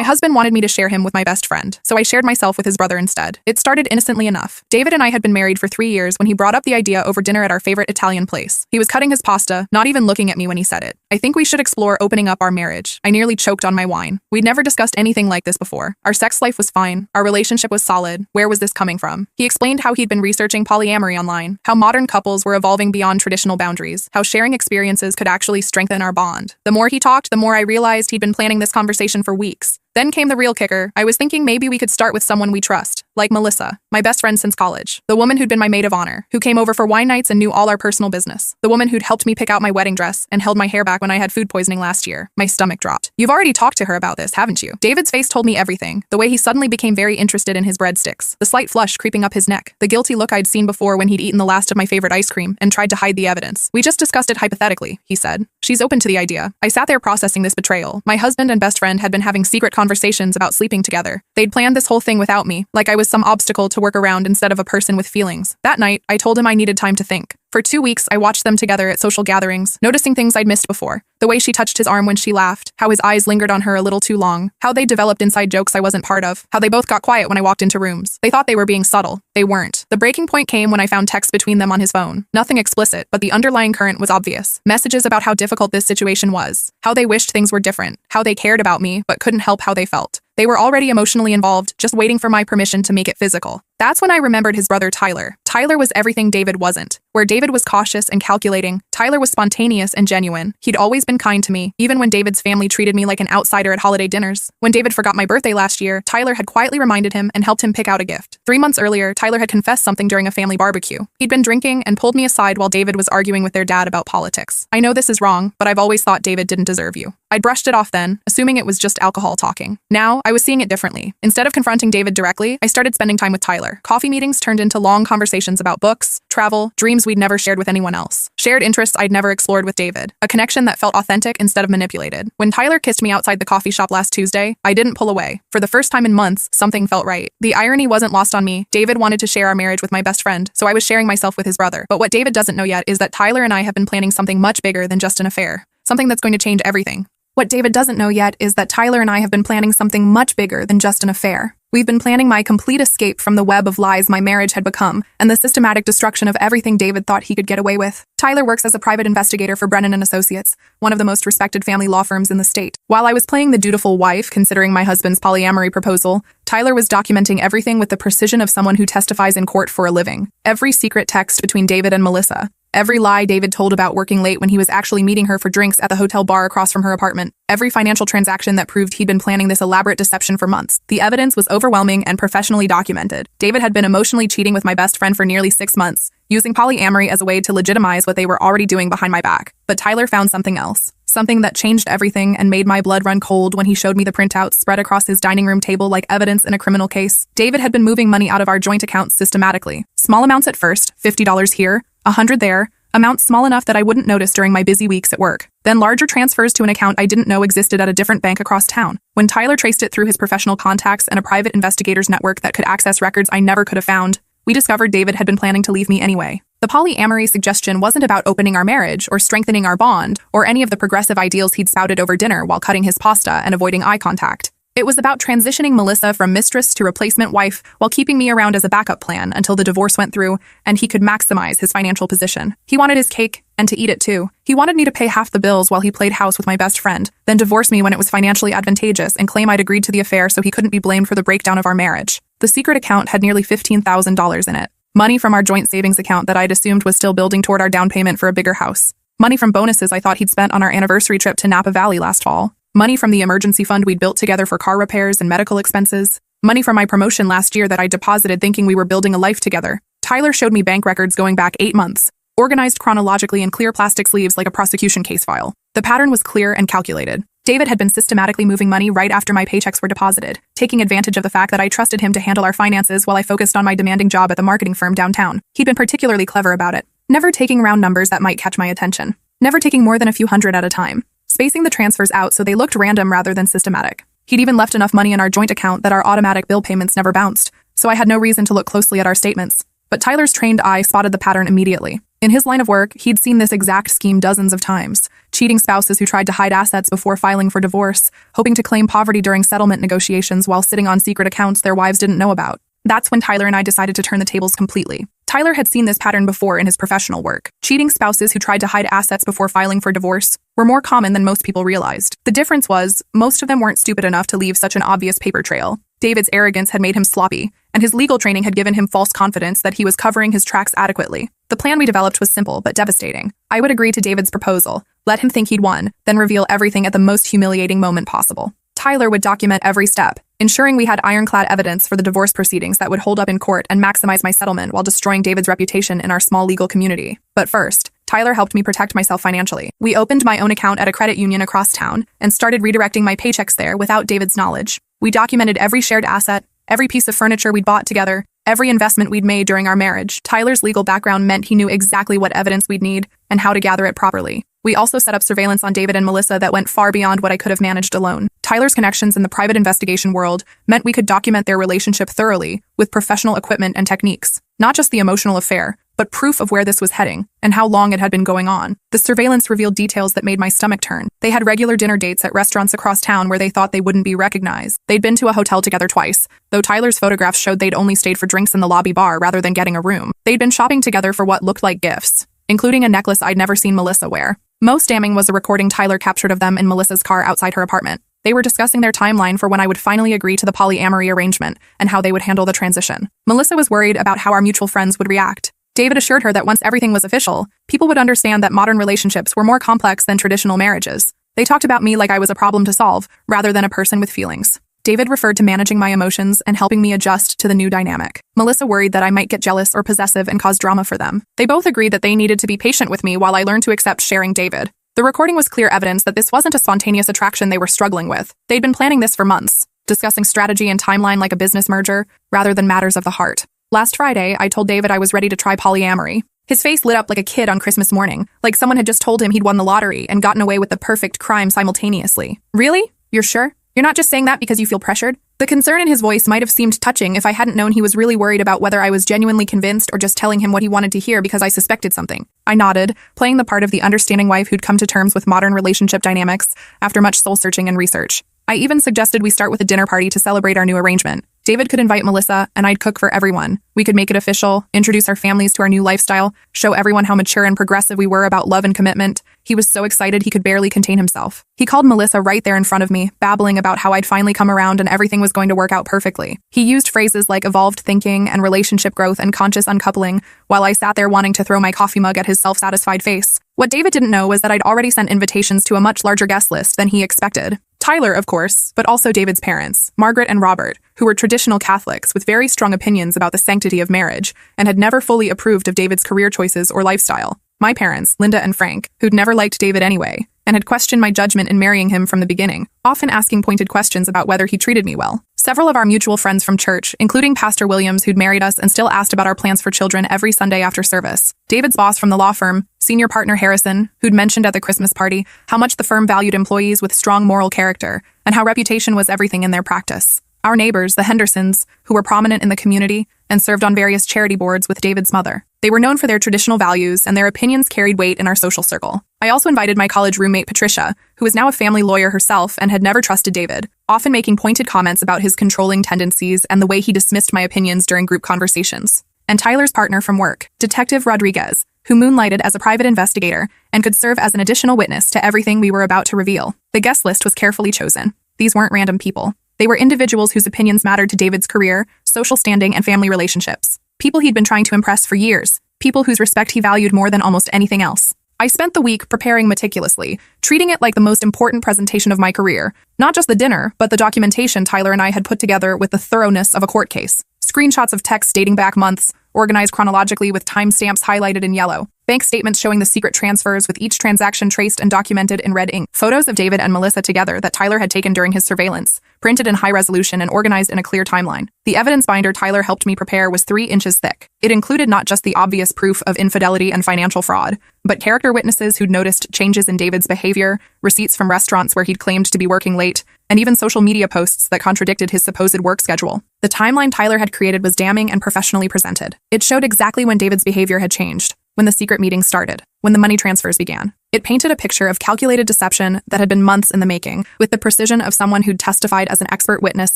My husband wanted me to share him with my best friend, so I shared myself with his brother instead. It started innocently enough. David and I had been married for 3 years when he brought up the idea over dinner at our favorite Italian place. He was cutting his pasta, not even looking at me when he said it. I think we should explore opening up our marriage. I nearly choked on my wine. We'd never discussed anything like this before. Our sex life was fine. Our relationship was solid. Where was this coming from? He explained how he'd been researching polyamory online, how modern couples were evolving beyond traditional boundaries, how sharing experiences could actually strengthen our bond. The more he talked, the more I realized he'd been planning this conversation for weeks. Then came the real kicker. I was thinking maybe we could start with someone we trust, like Melissa, my best friend since college, the woman who'd been my maid of honor, who came over for wine nights and knew all our personal business, the woman who'd helped me pick out my wedding dress and held my hair back when I had food poisoning last year. My stomach dropped. You've already talked to her about this, haven't you? David's face told me everything. The way he suddenly became very interested in his breadsticks, the slight flush creeping up his neck, the guilty look I'd seen before when he'd eaten the last of my favorite ice cream and tried to hide the evidence. We just discussed it hypothetically, he said. She's open to the idea. I sat there processing this betrayal. My husband and best friend had been having secret conversations about sleeping together. They'd planned this whole thing without me, like I was some obstacle to work around instead of a person with feelings. That night, I told him I needed time to think. For 2 weeks, I watched them together at social gatherings, noticing things I'd missed before. The way she touched his arm when she laughed, how his eyes lingered on her a little too long, how they developed inside jokes I wasn't part of, how they both got quiet when I walked into rooms. They thought they were being subtle. They weren't. The breaking point came when I found texts between them on his phone. Nothing explicit, but the underlying current was obvious. Messages about how difficult this situation was, how they wished things were different, how they cared about me, but couldn't help how they felt. They were already emotionally involved, just waiting for my permission to make it physical. That's when I remembered his brother Tyler. Tyler was everything David wasn't. Where David was cautious and calculating, Tyler was spontaneous and genuine. He'd always been kind to me, even when David's family treated me like an outsider at holiday dinners. When David forgot my birthday last year, Tyler had quietly reminded him and helped him pick out a gift. 3 months earlier, Tyler had confessed something during a family barbecue. He'd been drinking and pulled me aside while David was arguing with their dad about politics. I know this is wrong, but I've always thought David didn't deserve you. I'd brushed it off then, assuming it was just alcohol talking. Now, I was seeing it differently. Instead of confronting David directly, I started spending time with Tyler. Coffee meetings turned into long conversations about books, travel, dreams we'd never shared with anyone else. Shared interests I'd never explored with David. A connection that felt authentic instead of manipulated. When Tyler kissed me outside the coffee shop last Tuesday, I didn't pull away. For the first time in months, something felt right. The irony wasn't lost on me. David wanted to share our marriage with my best friend, so I was sharing myself with his brother. But what David doesn't know yet is that Tyler and I have been planning something much bigger than just an affair. Something that's going to change everything. What David doesn't know yet is that Tyler and I have been planning something much bigger than just an affair. We've been planning my complete escape from the web of lies my marriage had become, and the systematic destruction of everything David thought he could get away with. Tyler works as a private investigator for Brennan & Associates, one of the most respected family law firms in the state. While I was playing the dutiful wife, considering my husband's polyamory proposal, Tyler was documenting everything with the precision of someone who testifies in court for a living. Every secret text between David and Melissa. Every lie David told about working late when he was actually meeting her for drinks at the hotel bar across from her apartment. Every financial transaction that proved he'd been planning this elaborate deception for months. The evidence was overwhelming and professionally documented. David had been emotionally cheating with my best friend for nearly 6 months, using polyamory as a way to legitimize what they were already doing behind my back. But Tyler found something else. Something that changed everything and made my blood run cold when he showed me the printouts spread across his dining room table like evidence in a criminal case. David had been moving money out of our joint accounts systematically. Small amounts at first, $50 here, $100 there, amounts small enough that I wouldn't notice during my busy weeks at work. Then larger transfers to an account I didn't know existed at a different bank across town. When Tyler traced it through his professional contacts and a private investigators network that could access records I never could have found, we discovered David had been planning to leave me anyway. The polyamory suggestion wasn't about opening our marriage or strengthening our bond or any of the progressive ideals he'd spouted over dinner while cutting his pasta and avoiding eye contact. It was about transitioning Melissa from mistress to replacement wife while keeping me around as a backup plan until the divorce went through and he could maximize his financial position. He wanted his cake and to eat it too. He wanted me to pay half the bills while he played house with my best friend, then divorce me when it was financially advantageous and claim I'd agreed to the affair so he couldn't be blamed for the breakdown of our marriage. The secret account had nearly $15,000 in it. Money from our joint savings account that I'd assumed was still building toward our down payment for a bigger house. Money from bonuses I thought he'd spent on our anniversary trip to Napa Valley last fall. Money from the emergency fund we'd built together for car repairs and medical expenses. Money from my promotion last year that I deposited thinking we were building a life together. Tyler showed me bank records going back 8 months, organized chronologically in clear plastic sleeves like a prosecution case file. The pattern was clear and calculated. David had been systematically moving money right after my paychecks were deposited, taking advantage of the fact that I trusted him to handle our finances while I focused on my demanding job at the marketing firm downtown. He'd been particularly clever about it, never taking round numbers that might catch my attention, never taking more than a few hundred at a time, spacing the transfers out so they looked random rather than systematic. He'd even left enough money in our joint account that our automatic bill payments never bounced, so I had no reason to look closely at our statements. But Tyler's trained eye spotted the pattern immediately. In his line of work, he'd seen this exact scheme dozens of times. Cheating spouses who tried to hide assets before filing for divorce, hoping to claim poverty during settlement negotiations while sitting on secret accounts their wives didn't know about. That's when Tyler and I decided to turn the tables completely. Tyler had seen this pattern before in his professional work. Cheating spouses who tried to hide assets before filing for divorce were more common than most people realized. The difference was, most of them weren't stupid enough to leave such an obvious paper trail. David's arrogance had made him sloppy, and his legal training had given him false confidence that he was covering his tracks adequately. The plan we developed was simple but devastating. I would agree to David's proposal, let him think he'd won, then reveal everything at the most humiliating moment possible. Tyler would document every step, ensuring we had ironclad evidence for the divorce proceedings that would hold up in court and maximize my settlement while destroying David's reputation in our small legal community. But first, Tyler helped me protect myself financially. We opened my own account at a credit union across town and started redirecting my paychecks there without David's knowledge. We documented every shared asset, every piece of furniture we'd bought together, every investment we'd made during our marriage. Tyler's legal background meant he knew exactly what evidence we'd need and how to gather it properly. We also set up surveillance on David and Melissa that went far beyond what I could have managed alone. Tyler's connections in the private investigation world meant we could document their relationship thoroughly with professional equipment and techniques. Not just the emotional affair, but proof of where this was heading and how long it had been going on. The surveillance revealed details that made my stomach turn. They had regular dinner dates at restaurants across town where they thought they wouldn't be recognized. They'd been to a hotel together twice, though Tyler's photographs showed they'd only stayed for drinks in the lobby bar rather than getting a room. They'd been shopping together for what looked like gifts, including a necklace I'd never seen Melissa wear. Most damning was a recording Tyler captured of them in Melissa's car outside her apartment. They were discussing their timeline for when I would finally agree to the polyamory arrangement and how they would handle the transition. Melissa was worried about how our mutual friends would react. David assured her that once everything was official, people would understand that modern relationships were more complex than traditional marriages. They talked about me like I was a problem to solve, rather than a person with feelings. David referred to managing my emotions and helping me adjust to the new dynamic. Melissa worried that I might get jealous or possessive and cause drama for them. They both agreed that they needed to be patient with me while I learned to accept sharing David. The recording was clear evidence that this wasn't a spontaneous attraction they were struggling with. They'd been planning this for months, discussing strategy and timeline like a business merger, rather than matters of the heart. Last Friday, I told David I was ready to try polyamory. His face lit up like a kid on Christmas morning, like someone had just told him he'd won the lottery and gotten away with the perfect crime simultaneously. Really? You're sure? You're not just saying that because you feel pressured? The concern in his voice might have seemed touching if I hadn't known he was really worried about whether I was genuinely convinced or just telling him what he wanted to hear because I suspected something. I nodded, playing the part of the understanding wife who'd come to terms with modern relationship dynamics after much soul-searching and research. I even suggested we start with a dinner party to celebrate our new arrangement. David could invite Melissa, and I'd cook for everyone. We could make it official, introduce our families to our new lifestyle, show everyone how mature and progressive we were about love and commitment. He was so excited he could barely contain himself. He called Melissa right there in front of me, babbling about how I'd finally come around and everything was going to work out perfectly. He used phrases like evolved thinking and relationship growth and conscious uncoupling, while I sat there wanting to throw my coffee mug at his self-satisfied face. What David didn't know was that I'd already sent invitations to a much larger guest list than he expected. Tyler, of course, but also David's parents, Margaret and Robert, who were traditional Catholics with very strong opinions about the sanctity of marriage and had never fully approved of David's career choices or lifestyle. My parents, Linda and Frank, who'd never liked David anyway, and had questioned my judgment in marrying him from the beginning, often asking pointed questions about whether he treated me well. Several of our mutual friends from church, including Pastor Williams, who'd married us and still asked about our plans for children every Sunday after service. David's boss from the law firm, senior partner Harrison, who'd mentioned at the Christmas party how much the firm valued employees with strong moral character and how reputation was everything in their practice. Our neighbors, the Hendersons, who were prominent in the community and served on various charity boards with David's mother. They were known for their traditional values, and their opinions carried weight in our social circle. I also invited my college roommate Patricia, who was now a family lawyer herself and had never trusted David, often making pointed comments about his controlling tendencies and the way he dismissed my opinions during group conversations. And Tyler's partner from work, Detective Rodriguez, who moonlighted as a private investigator and could serve as an additional witness to everything we were about to reveal. The guest list was carefully chosen. These weren't random people. They were individuals whose opinions mattered to David's career, social standing, and family relationships. People he'd been trying to impress for years. People whose respect he valued more than almost anything else. I spent the week preparing meticulously, treating it like the most important presentation of my career. Not just the dinner, but the documentation Tyler and I had put together with the thoroughness of a court case. Screenshots of texts dating back months, organized chronologically with timestamps highlighted in yellow. Bank statements showing the secret transfers with each transaction traced and documented in red ink. Photos of David and Melissa together that Tyler had taken during his surveillance, printed in high resolution and organized in a clear timeline. The evidence binder Tyler helped me prepare was 3 inches thick. It included not just the obvious proof of infidelity and financial fraud, but character witnesses who'd noticed changes in David's behavior, receipts from restaurants where he'd claimed to be working late, and even social media posts that contradicted his supposed work schedule. The timeline Tyler had created was damning and professionally presented. It showed exactly when David's behavior had changed, when the secret meeting started, when the money transfers began. It painted a picture of calculated deception that had been months in the making, with the precision of someone who'd testified as an expert witness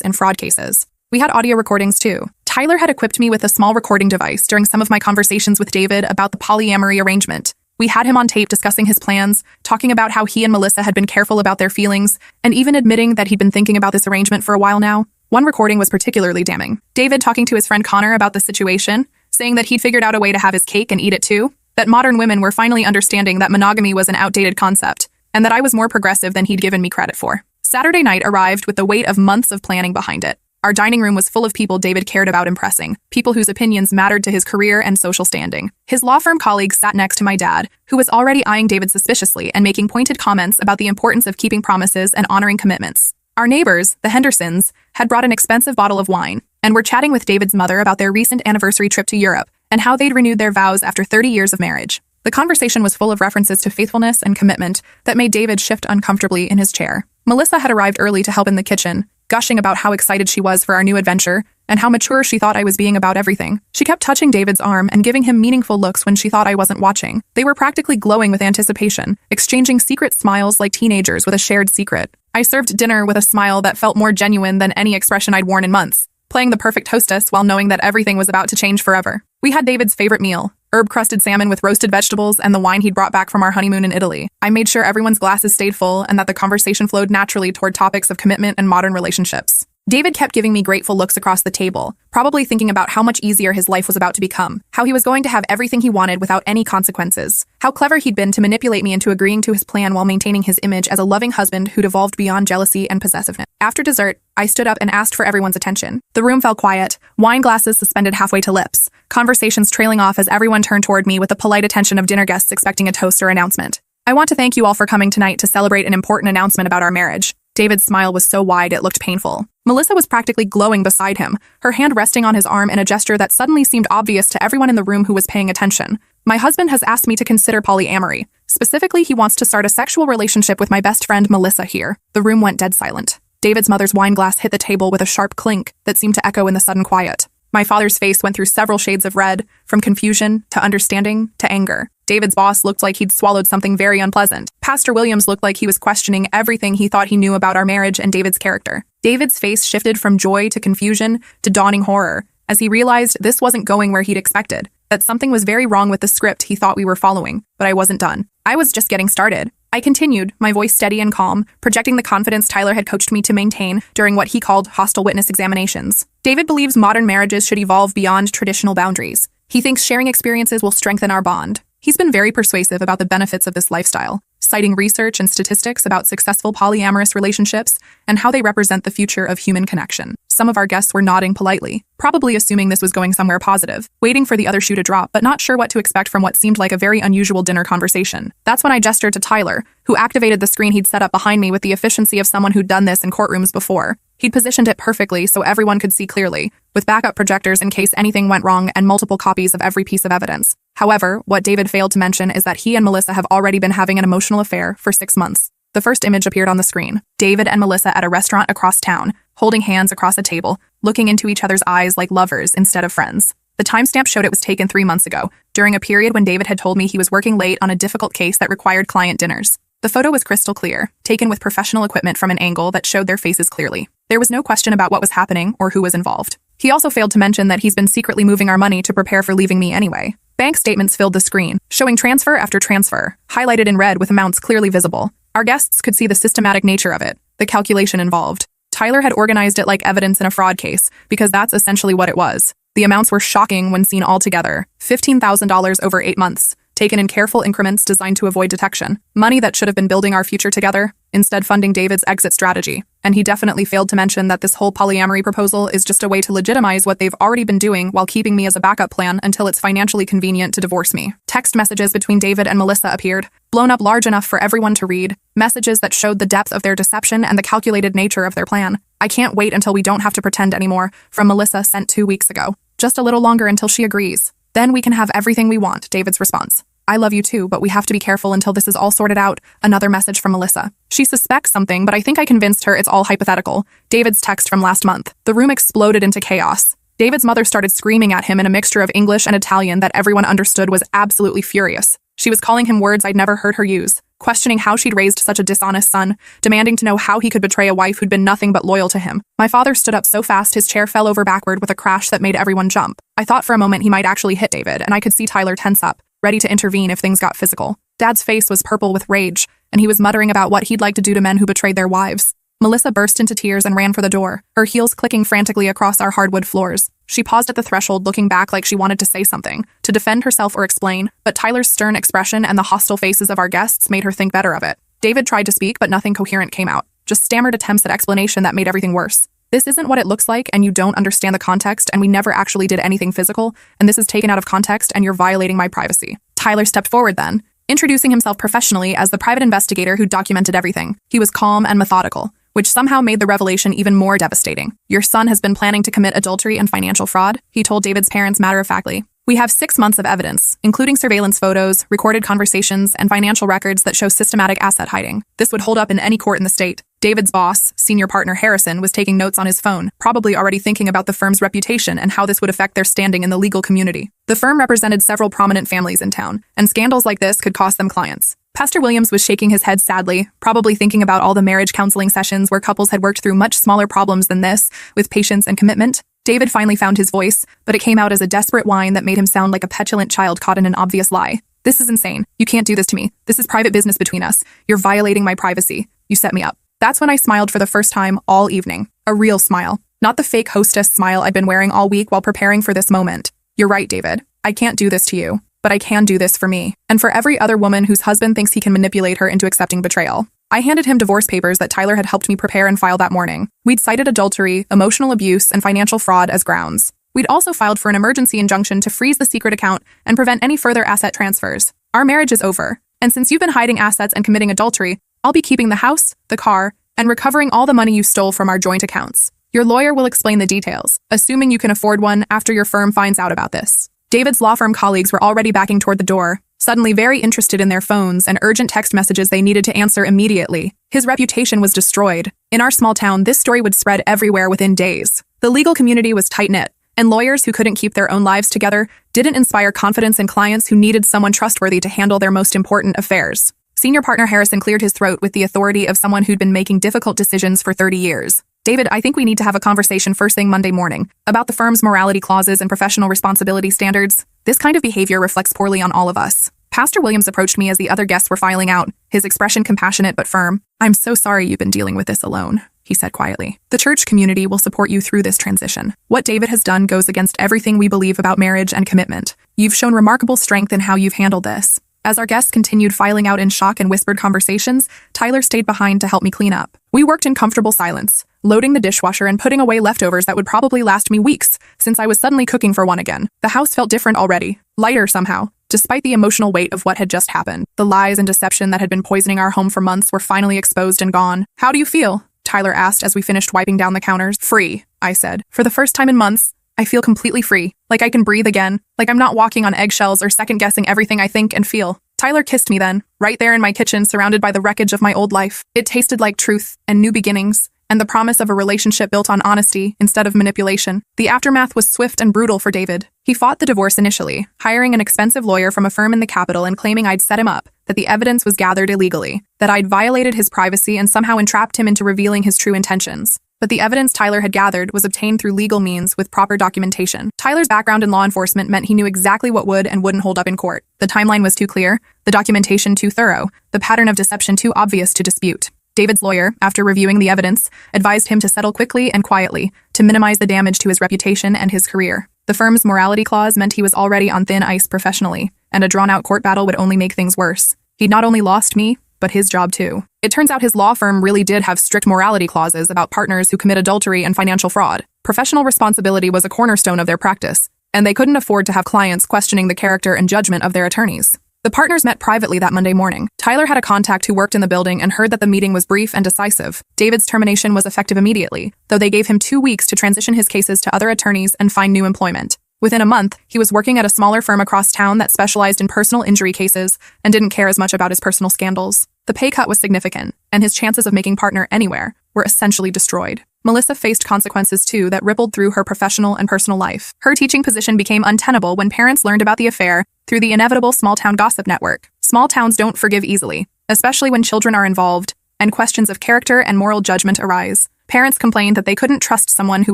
in fraud cases. We had audio recordings too. Tyler had equipped me with a small recording device during some of my conversations with David about the polyamory arrangement. We had him on tape discussing his plans, talking about how he and Melissa had been careful about their feelings, and even admitting that he'd been thinking about this arrangement for a while now. One recording was particularly damning. David talking to his friend Connor about the situation, saying that he'd figured out a way to have his cake and eat it too, that modern women were finally understanding that monogamy was an outdated concept, and that I was more progressive than he'd given me credit for. Saturday night arrived with the weight of months of planning behind it. Our dining room was full of people David cared about impressing, people whose opinions mattered to his career and social standing. His law firm colleagues sat next to my dad, who was already eyeing David suspiciously and making pointed comments about the importance of keeping promises and honoring commitments. Our neighbors, the Hendersons, had brought an expensive bottle of wine and were chatting with David's mother about their recent anniversary trip to Europe and how they'd renewed their vows after 30 years of marriage. The conversation was full of references to faithfulness and commitment that made David shift uncomfortably in his chair. Melissa had arrived early to help in the kitchen, gushing about how excited she was for our new adventure and how mature she thought I was being about everything. She kept touching David's arm and giving him meaningful looks when she thought I wasn't watching. They were practically glowing with anticipation, exchanging secret smiles like teenagers with a shared secret. I served dinner with a smile that felt more genuine than any expression I'd worn in months, playing the perfect hostess while knowing that everything was about to change forever. We had David's favorite meal, herb-crusted salmon with roasted vegetables and the wine he'd brought back from our honeymoon in Italy. I made sure everyone's glasses stayed full and that the conversation flowed naturally toward topics of commitment and modern relationships. David kept giving me grateful looks across the table, probably thinking about how much easier his life was about to become, how he was going to have everything he wanted without any consequences, how clever he'd been to manipulate me into agreeing to his plan while maintaining his image as a loving husband who'd evolved beyond jealousy and possessiveness. After dessert, I stood up and asked for everyone's attention. The room fell quiet, wine glasses suspended halfway to lips, conversations trailing off as everyone turned toward me with the polite attention of dinner guests expecting a toast or announcement. I want to thank you all for coming tonight to celebrate an important announcement about our marriage. David's smile was so wide it looked painful. Melissa was practically glowing beside him, her hand resting on his arm in a gesture that suddenly seemed obvious to everyone in the room who was paying attention. My husband has asked me to consider polyamory. Specifically, he wants to start a sexual relationship with my best friend Melissa here. The room went dead silent. David's mother's wine glass hit the table with a sharp clink that seemed to echo in the sudden quiet. My father's face went through several shades of red, from confusion to understanding to anger. David's boss looked like he'd swallowed something very unpleasant. Pastor Williams looked like he was questioning everything he thought he knew about our marriage and David's character. David's face shifted from joy to confusion to dawning horror as he realized this wasn't going where he'd expected, that something was very wrong with the script he thought we were following. But I wasn't done. I was just getting started. I continued, my voice steady and calm, projecting the confidence Tyler had coached me to maintain during what he called hostile witness examinations. David believes modern marriages should evolve beyond traditional boundaries. He thinks sharing experiences will strengthen our bond. He's been very persuasive about the benefits of this lifestyle, citing research and statistics about successful polyamorous relationships and how they represent the future of human connection. Some of our guests were nodding politely, probably assuming this was going somewhere positive, waiting for the other shoe to drop, but not sure what to expect from what seemed like a very unusual dinner conversation. That's when I gestured to Tyler, who activated the screen he'd set up behind me with the efficiency of someone who'd done this in courtrooms before. He'd positioned it perfectly so everyone could see clearly, with backup projectors in case anything went wrong and multiple copies of every piece of evidence. However, what David failed to mention is that he and Melissa have already been having an emotional affair for 6 months. The first image appeared on the screen. David and Melissa at a restaurant across town, holding hands across a table, looking into each other's eyes like lovers instead of friends. The timestamp showed it was taken 3 months ago, during a period when David had told me he was working late on a difficult case that required client dinners. The photo was crystal clear, taken with professional equipment from an angle that showed their faces clearly. There was no question about what was happening or who was involved. He also failed to mention that he's been secretly moving our money to prepare for leaving me anyway. Bank statements filled the screen, showing transfer after transfer, highlighted in red with amounts clearly visible. Our guests could see the systematic nature of it, the calculation involved. Tyler had organized it like evidence in a fraud case, because that's essentially what it was. The amounts were shocking when seen all together. $15,000 over 8 months, taken in careful increments designed to avoid detection. Money that should have been building our future together, instead funding David's exit strategy. And he definitely failed to mention that this whole polyamory proposal is just a way to legitimize what they've already been doing while keeping me as a backup plan until it's financially convenient to divorce me. Text messages between David and Melissa appeared, blown up large enough for everyone to read, messages that showed the depth of their deception and the calculated nature of their plan. I can't wait until we don't have to pretend anymore, from Melissa sent 2 weeks ago. Just a little longer until she agrees. Then we can have everything we want, David's response. I love you too, but we have to be careful until this is all sorted out. Another message from Melissa. She suspects something, but I think I convinced her it's all hypothetical. David's text from last month. The room exploded into chaos. David's mother started screaming at him in a mixture of English and Italian that everyone understood was absolutely furious. She was calling him words I'd never heard her use, questioning how she'd raised such a dishonest son, demanding to know how he could betray a wife who'd been nothing but loyal to him. My father stood up so fast his chair fell over backward with a crash that made everyone jump. I thought for a moment he might actually hit David, and I could see Tyler tense up, ready to intervene if things got physical. Dad's face was purple with rage, and he was muttering about what he'd like to do to men who betrayed their wives. Melissa burst into tears and ran for the door, her heels clicking frantically across our hardwood floors. She paused at the threshold, looking back like she wanted to say something, to defend herself or explain, but Tyler's stern expression and the hostile faces of our guests made her think better of it. David tried to speak, but nothing coherent came out, just stammered attempts at explanation that made everything worse. This isn't what it looks like, and you don't understand the context, and we never actually did anything physical, and this is taken out of context, and you're violating my privacy. Tyler stepped forward then, introducing himself professionally as the private investigator who documented everything. He was calm and methodical, which somehow made the revelation even more devastating. Your son has been planning to commit adultery and financial fraud, he told David's parents matter-of-factly. We have 6 months of evidence, including surveillance photos, recorded conversations, and financial records that show systematic asset hiding. This would hold up in any court in the state. David's boss, senior partner Harrison, was taking notes on his phone, probably already thinking about the firm's reputation and how this would affect their standing in the legal community. The firm represented several prominent families in town, and scandals like this could cost them clients. Pastor Williams was shaking his head sadly, probably thinking about all the marriage counseling sessions where couples had worked through much smaller problems than this, with patience and commitment. David finally found his voice, but it came out as a desperate whine that made him sound like a petulant child caught in an obvious lie. This is insane. You can't do this to me. This is private business between us. You're violating my privacy. You set me up. That's when I smiled for the first time all evening. A real smile. Not the fake hostess smile I'd been wearing all week while preparing for this moment. You're right, David. I can't do this to you. But I can do this for me, and for every other woman whose husband thinks he can manipulate her into accepting betrayal. I handed him divorce papers that Tyler had helped me prepare and file that morning. We'd cited adultery, emotional abuse, and financial fraud as grounds. We'd also filed for an emergency injunction to freeze the secret account and prevent any further asset transfers. Our marriage is over, and since you've been hiding assets and committing adultery, I'll be keeping the house, the car, and recovering all the money you stole from our joint accounts. Your lawyer will explain the details, assuming you can afford one after your firm finds out about this. David's law firm colleagues were already backing toward the door, suddenly very interested in their phones and urgent text messages they needed to answer immediately. His reputation was destroyed. In our small town, this story would spread everywhere within days. The legal community was tight-knit, and lawyers who couldn't keep their own lives together didn't inspire confidence in clients who needed someone trustworthy to handle their most important affairs. Senior partner Harrison cleared his throat with the authority of someone who'd been making difficult decisions for 30 years. David, I think we need to have a conversation first thing Monday morning about the firm's morality clauses and professional responsibility standards. This kind of behavior reflects poorly on all of us. Pastor Williams approached me as the other guests were filing out, his expression compassionate but firm. I'm so sorry you've been dealing with this alone, he said quietly. The church community will support you through this transition. What David has done goes against everything we believe about marriage and commitment. You've shown remarkable strength in how you've handled this. As our guests continued filing out in shock and whispered conversations, Tyler stayed behind to help me clean up. We worked in comfortable silence, loading the dishwasher and putting away leftovers that would probably last me weeks, since I was suddenly cooking for one again. The house felt different already, lighter somehow. Despite the emotional weight of what had just happened, the lies and deception that had been poisoning our home for months were finally exposed and gone. How do you feel? Tyler asked as we finished wiping down the counters. Free, I said. For the first time in months, I feel completely free, like I can breathe again, like I'm not walking on eggshells or second-guessing everything I think and feel. Tyler kissed me then, right there in my kitchen surrounded by the wreckage of my old life. It tasted like truth and new beginnings, and the promise of a relationship built on honesty instead of manipulation. The aftermath was swift and brutal for David. He fought the divorce initially, hiring an expensive lawyer from a firm in the capital and claiming I'd set him up, that the evidence was gathered illegally, that I'd violated his privacy and somehow entrapped him into revealing his true intentions. But the evidence Tyler had gathered was obtained through legal means with proper documentation. Tyler's background in law enforcement meant he knew exactly what would and wouldn't hold up in court. The timeline was too clear, the documentation too thorough, the pattern of deception too obvious to dispute. David's lawyer, after reviewing the evidence, advised him to settle quickly and quietly to minimize the damage to his reputation and his career. The firm's morality clause meant he was already on thin ice professionally, and a drawn-out court battle would only make things worse. He'd not only lost me, but his job too. It turns out his law firm really did have strict morality clauses about partners who commit adultery and financial fraud. Professional responsibility was a cornerstone of their practice, and they couldn't afford to have clients questioning the character and judgment of their attorneys. The partners met privately that Monday morning. Tyler had a contact who worked in the building and heard that the meeting was brief and decisive. David's termination was effective immediately, though they gave him 2 weeks to transition his cases to other attorneys and find new employment. Within a month, he was working at a smaller firm across town that specialized in personal injury cases and didn't care as much about his personal scandals. The pay cut was significant, and his chances of making partner anywhere were essentially destroyed. Melissa faced consequences too that rippled through her professional and personal life. Her teaching position became untenable when parents learned about the affair through the inevitable small-town gossip network. Small towns don't forgive easily, especially when children are involved, and questions of character and moral judgment arise. Parents complained that they couldn't trust someone who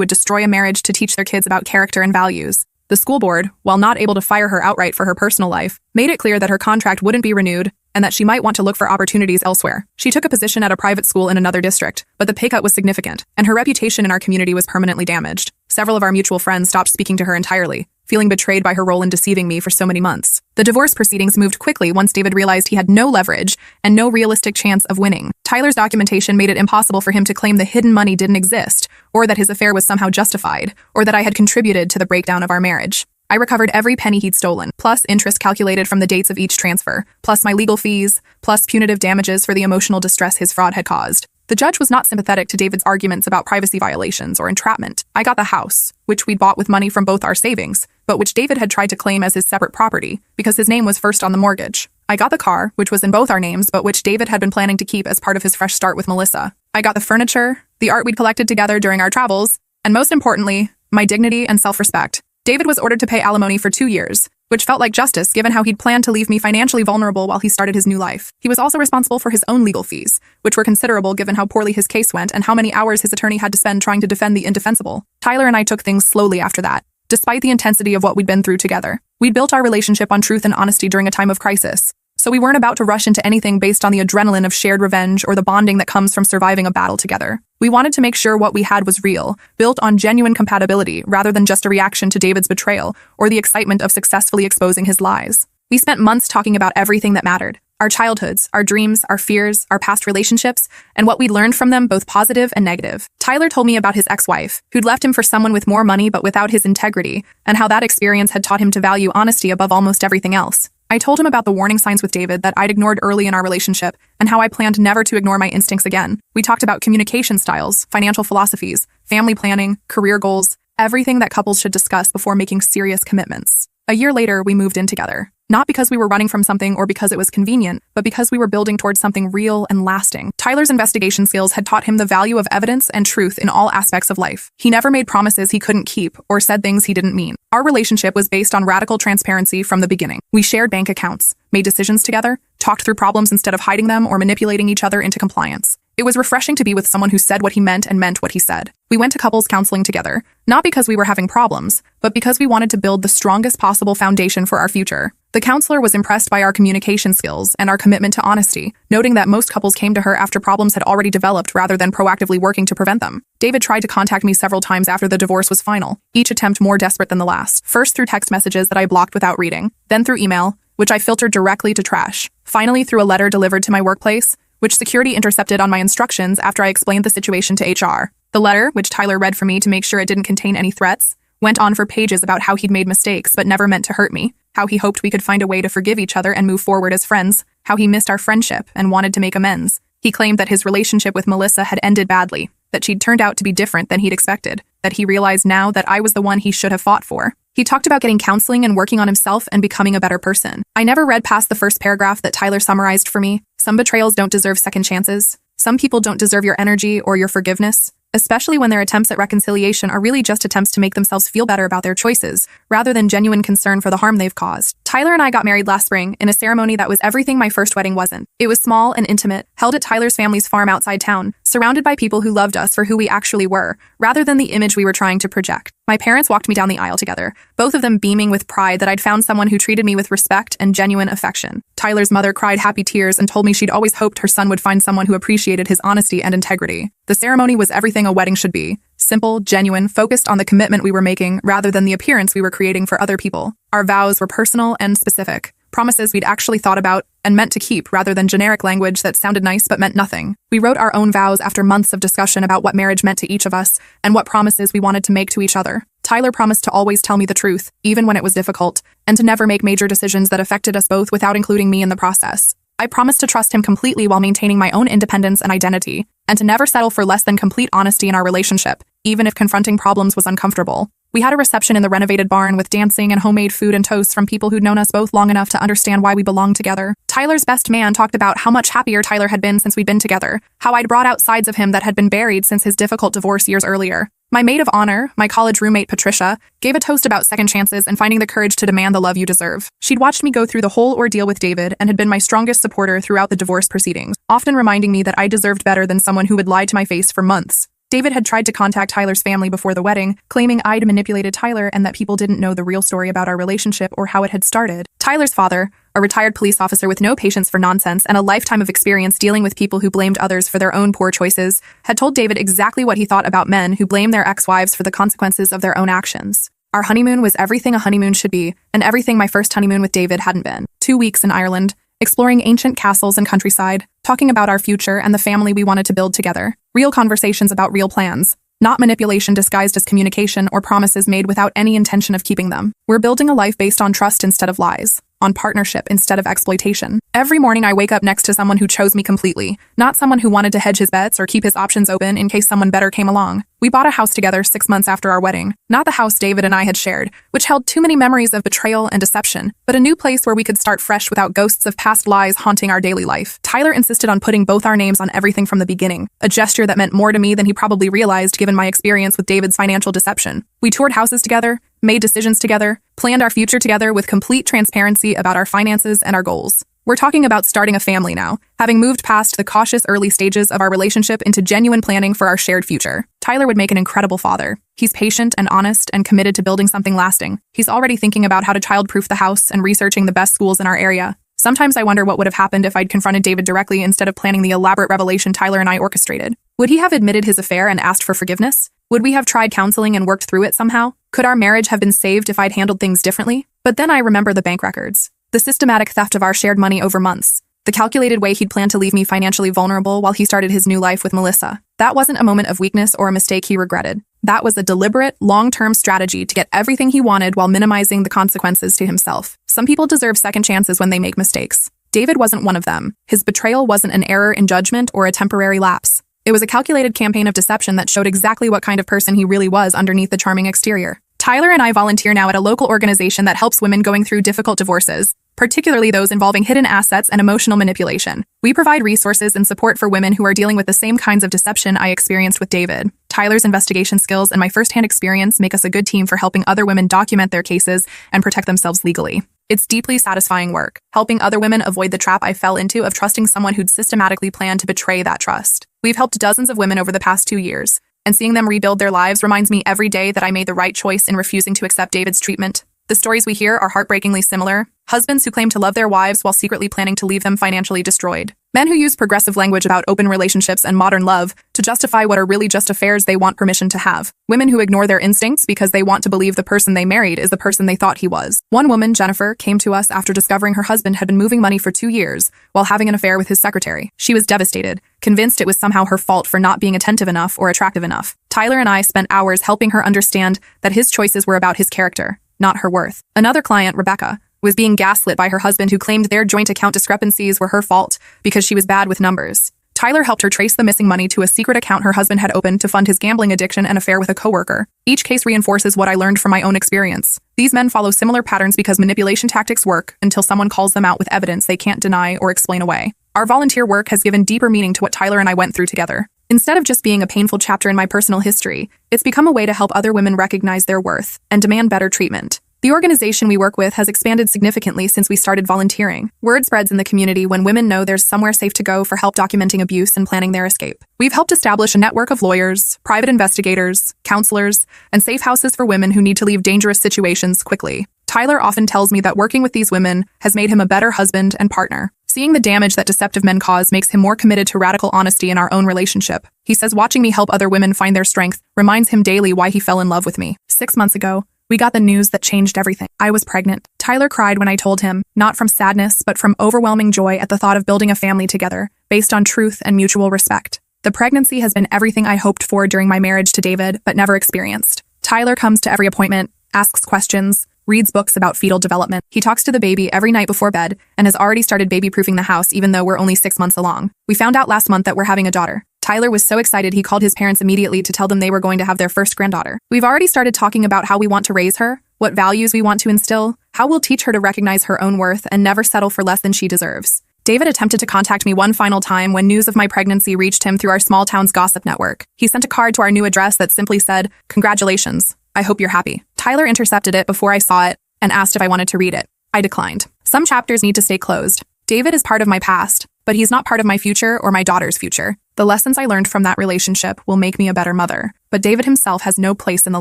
would destroy a marriage to teach their kids about character and values. The school board, while not able to fire her outright for her personal life, made it clear that her contract wouldn't be renewed and that she might want to look for opportunities elsewhere. She took a position at a private school in another district, but the pay cut was significant, and her reputation in our community was permanently damaged. Several of our mutual friends stopped speaking to her entirely, feeling betrayed by her role in deceiving me for so many months. The divorce proceedings moved quickly once David realized he had no leverage and no realistic chance of winning. Tyler's documentation made it impossible for him to claim the hidden money didn't exist, or that his affair was somehow justified, or that I had contributed to the breakdown of our marriage. I recovered every penny he'd stolen, plus interest calculated from the dates of each transfer, plus my legal fees, plus punitive damages for the emotional distress his fraud had caused. The judge was not sympathetic to David's arguments about privacy violations or entrapment. I got the house, which we'd bought with money from both our savings, but which David had tried to claim as his separate property, because his name was first on the mortgage. I got the car, which was in both our names, but which David had been planning to keep as part of his fresh start with Melissa. I got the furniture, the art we'd collected together during our travels, and most importantly, my dignity and self-respect. David was ordered to pay alimony for 2 years, which felt like justice given how he'd planned to leave me financially vulnerable while he started his new life. He was also responsible for his own legal fees, which were considerable given how poorly his case went and how many hours his attorney had to spend trying to defend the indefensible. Tyler and I took things slowly after that, despite the intensity of what we'd been through together. We'd built our relationship on truth and honesty during a time of crisis, so we weren't about to rush into anything based on the adrenaline of shared revenge or the bonding that comes from surviving a battle together. We wanted to make sure what we had was real, built on genuine compatibility rather than just a reaction to David's betrayal or the excitement of successfully exposing his lies. We spent months talking about everything that mattered: our childhoods, our dreams, our fears, our past relationships, and what we learned from them, both positive and negative. Tyler told me about his ex-wife, who'd left him for someone with more money but without his integrity, and how that experience had taught him to value honesty above almost everything else. I told him about the warning signs with David that I'd ignored early in our relationship and how I planned never to ignore my instincts again. We talked about communication styles, financial philosophies, family planning, career goals, everything that couples should discuss before making serious commitments. A year later, we moved in together. Not because we were running from something or because it was convenient, but because we were building towards something real and lasting. Tyler's investigation skills had taught him the value of evidence and truth in all aspects of life. He never made promises he couldn't keep or said things he didn't mean. Our relationship was based on radical transparency from the beginning. We shared bank accounts, made decisions together, talked through problems instead of hiding them or manipulating each other into compliance. It was refreshing to be with someone who said what he meant and meant what he said. We went to couples counseling together, not because we were having problems, but because we wanted to build the strongest possible foundation for our future. The counselor was impressed by our communication skills and our commitment to honesty, noting that most couples came to her after problems had already developed rather than proactively working to prevent them. David tried to contact me several times after the divorce was final, each attempt more desperate than the last. First through text messages that I blocked without reading, then through email, which I filtered directly to trash. Finally through a letter delivered to my workplace, which security intercepted on my instructions after I explained the situation to HR. The letter, which Tyler read for me to make sure it didn't contain any threats, went on for pages about how he'd made mistakes but never meant to hurt me, how he hoped we could find a way to forgive each other and move forward as friends, how he missed our friendship and wanted to make amends. He claimed that his relationship with Melissa had ended badly, that she'd turned out to be different than he'd expected, that he realized now that I was the one he should have fought for. He talked about getting counseling and working on himself and becoming a better person. I never read past the first paragraph that Tyler summarized for me. Some betrayals don't deserve second chances. Some people don't deserve your energy or your forgiveness, especially when their attempts at reconciliation are really just attempts to make themselves feel better about their choices, rather than genuine concern for the harm they've caused. Tyler and I got married last spring in a ceremony that was everything my first wedding wasn't. It was small and intimate, held at Tyler's family's farm outside town, surrounded by people who loved us for who we actually were, rather than the image we were trying to project. My parents walked me down the aisle together, both of them beaming with pride that I'd found someone who treated me with respect and genuine affection. Tyler's mother cried happy tears and told me she'd always hoped her son would find someone who appreciated his honesty and integrity. The ceremony was everything a wedding should be: simple, genuine, focused on the commitment we were making rather than the appearance we were creating for other people. Our vows were personal and specific, promises we'd actually thought about and meant to keep rather than generic language that sounded nice but meant nothing. We wrote our own vows after months of discussion about what marriage meant to each of us and what promises we wanted to make to each other. Tyler promised to always tell me the truth, even when it was difficult, and to never make major decisions that affected us both without including me in the process. I promised to trust him completely while maintaining my own independence and identity, and to never settle for less than complete honesty in our relationship, even if confronting problems was uncomfortable. We had a reception in the renovated barn with dancing and homemade food and toasts from people who'd known us both long enough to understand why we belonged together. Tyler's best man talked about how much happier Tyler had been since we'd been together, how I'd brought out sides of him that had been buried since his difficult divorce years earlier. My maid of honor, my college roommate Patricia, gave a toast about second chances and finding the courage to demand the love you deserve. She'd watched me go through the whole ordeal with David and had been my strongest supporter throughout the divorce proceedings, often reminding me that I deserved better than someone who would lie to my face for months. David had tried to contact Tyler's family before the wedding, claiming I'd manipulated Tyler and that people didn't know the real story about our relationship or how it had started. Tyler's father, a retired police officer with no patience for nonsense and a lifetime of experience dealing with people who blamed others for their own poor choices, had told David exactly what he thought about men who blame their ex-wives for the consequences of their own actions. Our honeymoon was everything a honeymoon should be, and everything my first honeymoon with David hadn't been. 2 weeks in Ireland, exploring ancient castles and countryside, talking about our future and the family we wanted to build together. Real conversations about real plans, not manipulation disguised as communication or promises made without any intention of keeping them. We're building a life based on trust instead of lies, on partnership instead of exploitation. Every morning I wake up next to someone who chose me completely, not someone who wanted to hedge his bets or keep his options open in case someone better came along. We bought a house together 6 months after our wedding, not the house David and I had shared, which held too many memories of betrayal and deception, but a new place where we could start fresh without ghosts of past lies haunting our daily life. Tyler insisted on putting both our names on everything from the beginning, a gesture that meant more to me than he probably realized given my experience with David's financial deception. We toured houses together, made decisions together, planned our future together with complete transparency about our finances and our goals. We're talking about starting a family now, having moved past the cautious early stages of our relationship into genuine planning for our shared future. Tyler would make an incredible father. He's patient and honest and committed to building something lasting. He's already thinking about how to child-proof the house and researching the best schools in our area. Sometimes I wonder what would have happened if I'd confronted David directly instead of planning the elaborate revelation Tyler and I orchestrated. Would he have admitted his affair and asked for forgiveness? Would we have tried counseling and worked through it somehow? Could our marriage have been saved if I'd handled things differently? But then I remember the bank records. The systematic theft of our shared money over months. The calculated way he'd planned to leave me financially vulnerable while he started his new life with Melissa. That wasn't a moment of weakness or a mistake he regretted. That was a deliberate, long-term strategy to get everything he wanted while minimizing the consequences to himself. Some people deserve second chances when they make mistakes. David wasn't one of them. His betrayal wasn't an error in judgment or a temporary lapse. It was a calculated campaign of deception that showed exactly what kind of person he really was underneath the charming exterior. Tyler and I volunteer now at a local organization that helps women going through difficult divorces, particularly those involving hidden assets and emotional manipulation. We provide resources and support for women who are dealing with the same kinds of deception I experienced with David. Tyler's investigation skills and my firsthand experience make us a good team for helping other women document their cases and protect themselves legally. It's deeply satisfying work, helping other women avoid the trap I fell into of trusting someone who'd systematically planned to betray that trust. We've helped dozens of women over the past 2 years, and seeing them rebuild their lives reminds me every day that I made the right choice in refusing to accept David's treatment. The stories we hear are heartbreakingly similar. Husbands who claim to love their wives while secretly planning to leave them financially destroyed. Men who use progressive language about open relationships and modern love to justify what are really just affairs they want permission to have. Women who ignore their instincts because they want to believe the person they married is the person they thought he was. One woman, Jennifer, came to us after discovering her husband had been moving money for 2 years while having an affair with his secretary. She was devastated, convinced it was somehow her fault for not being attentive enough or attractive enough. Tyler and I spent hours helping her understand that his choices were about his character, not her worth. Another client, Rebecca, was being gaslit by her husband who claimed their joint account discrepancies were her fault because she was bad with numbers. Tyler helped her trace the missing money to a secret account her husband had opened to fund his gambling addiction and affair with a coworker. Each case reinforces what I learned from my own experience. These men follow similar patterns because manipulation tactics work until someone calls them out with evidence they can't deny or explain away. Our volunteer work has given deeper meaning to what Tyler and I went through together. Instead of just being a painful chapter in my personal history, it's become a way to help other women recognize their worth and demand better treatment. The organization we work with has expanded significantly since we started volunteering. Word spreads in the community when women know there's somewhere safe to go for help documenting abuse and planning their escape. We've helped establish a network of lawyers, private investigators, counselors, and safe houses for women who need to leave dangerous situations quickly. Tyler often tells me that working with these women has made him a better husband and partner. Seeing the damage that deceptive men cause makes him more committed to radical honesty in our own relationship. He says watching me help other women find their strength reminds him daily why he fell in love with me. 6 months ago, we got the news that changed everything. I was pregnant. Tyler cried when I told him, not from sadness, but from overwhelming joy at the thought of building a family together, based on truth and mutual respect. The pregnancy has been everything I hoped for during my marriage to David, but never experienced. Tyler comes to every appointment, asks questions, reads books about fetal development. He talks to the baby every night before bed and has already started baby-proofing the house even though we're only 6 months along. We found out last month that we're having a daughter. Tyler was so excited he called his parents immediately to tell them they were going to have their first granddaughter. We've already started talking about how we want to raise her, what values we want to instill, how we'll teach her to recognize her own worth and never settle for less than she deserves. David attempted to contact me one final time when news of my pregnancy reached him through our small town's gossip network. He sent a card to our new address that simply said, "Congratulations. I hope you're happy." Tyler intercepted it before I saw it and asked if I wanted to read it. I declined. Some chapters need to stay closed. David is part of my past, but he's not part of my future or my daughter's future. The lessons I learned from that relationship will make me a better mother, but David himself has no place in the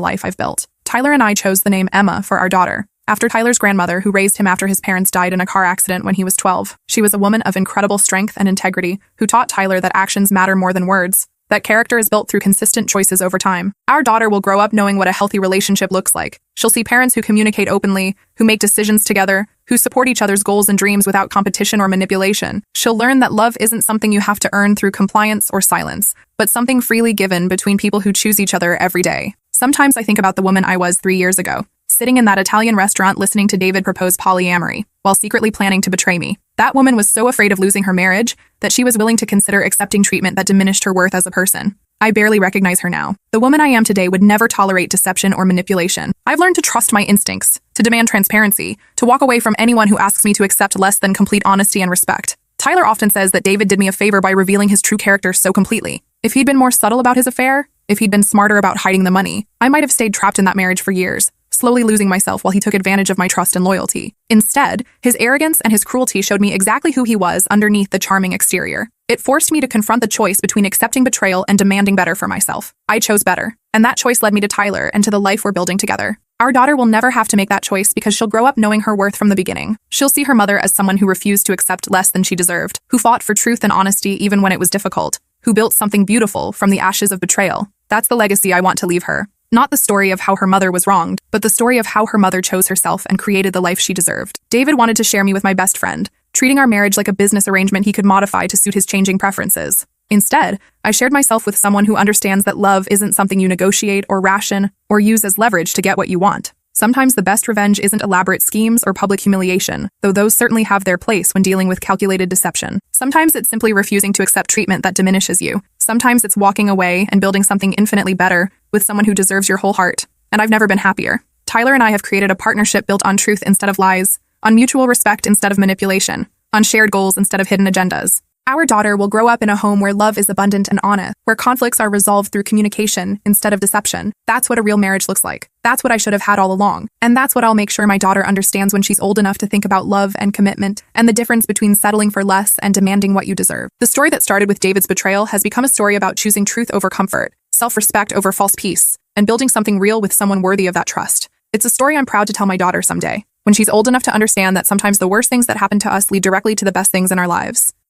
life I've built. Tyler and I chose the name Emma for our daughter, after Tyler's grandmother, who raised him after his parents died in a car accident when he was 12. She was a woman of incredible strength and integrity who taught Tyler that actions matter more than words, that character is built through consistent choices over time. Our daughter will grow up knowing what a healthy relationship looks like. She'll see parents who communicate openly, who make decisions together, who support each other's goals and dreams without competition or manipulation. She'll learn that love isn't something you have to earn through compliance or silence, but something freely given between people who choose each other every day. Sometimes I think about the woman I was 3 years ago, sitting in that Italian restaurant listening to David propose polyamory, while secretly planning to betray me. That woman was so afraid of losing her marriage that she was willing to consider accepting treatment that diminished her worth as a person. I barely recognize her now. The woman I am today would never tolerate deception or manipulation. I've learned to trust my instincts, to demand transparency, to walk away from anyone who asks me to accept less than complete honesty and respect. Tyler often says that David did me a favor by revealing his true character so completely. If he'd been more subtle about his affair, if he'd been smarter about hiding the money, I might have stayed trapped in that marriage for years, slowly losing myself while he took advantage of my trust and loyalty. Instead, his arrogance and his cruelty showed me exactly who he was underneath the charming exterior. It forced me to confront the choice between accepting betrayal and demanding better for myself. I chose better, and that choice led me to Tyler and to the life we're building together. Our daughter will never have to make that choice because she'll grow up knowing her worth from the beginning. She'll see her mother as someone who refused to accept less than she deserved, who fought for truth and honesty even when it was difficult, who built something beautiful from the ashes of betrayal. That's the legacy I want to leave her. Not the story of how her mother was wronged, but the story of how her mother chose herself and created the life she deserved. David wanted to share me with my best friend, treating our marriage like a business arrangement he could modify to suit his changing preferences. Instead, I shared myself with someone who understands that love isn't something you negotiate or ration or use as leverage to get what you want. Sometimes the best revenge isn't elaborate schemes or public humiliation, though those certainly have their place when dealing with calculated deception. Sometimes it's simply refusing to accept treatment that diminishes you. Sometimes it's walking away and building something infinitely better with someone who deserves your whole heart. And I've never been happier. Tyler and I have created a partnership built on truth instead of lies, on mutual respect instead of manipulation, on shared goals instead of hidden agendas. Our daughter will grow up in a home where love is abundant and honest, where conflicts are resolved through communication instead of deception. That's what a real marriage looks like. That's what I should have had all along. And that's what I'll make sure my daughter understands when she's old enough to think about love and commitment and the difference between settling for less and demanding what you deserve. The story that started with David's betrayal has become a story about choosing truth over comfort, self-respect over false peace, and building something real with someone worthy of that trust. It's a story I'm proud to tell my daughter someday, when she's old enough to understand that sometimes the worst things that happen to us lead directly to the best things in our lives.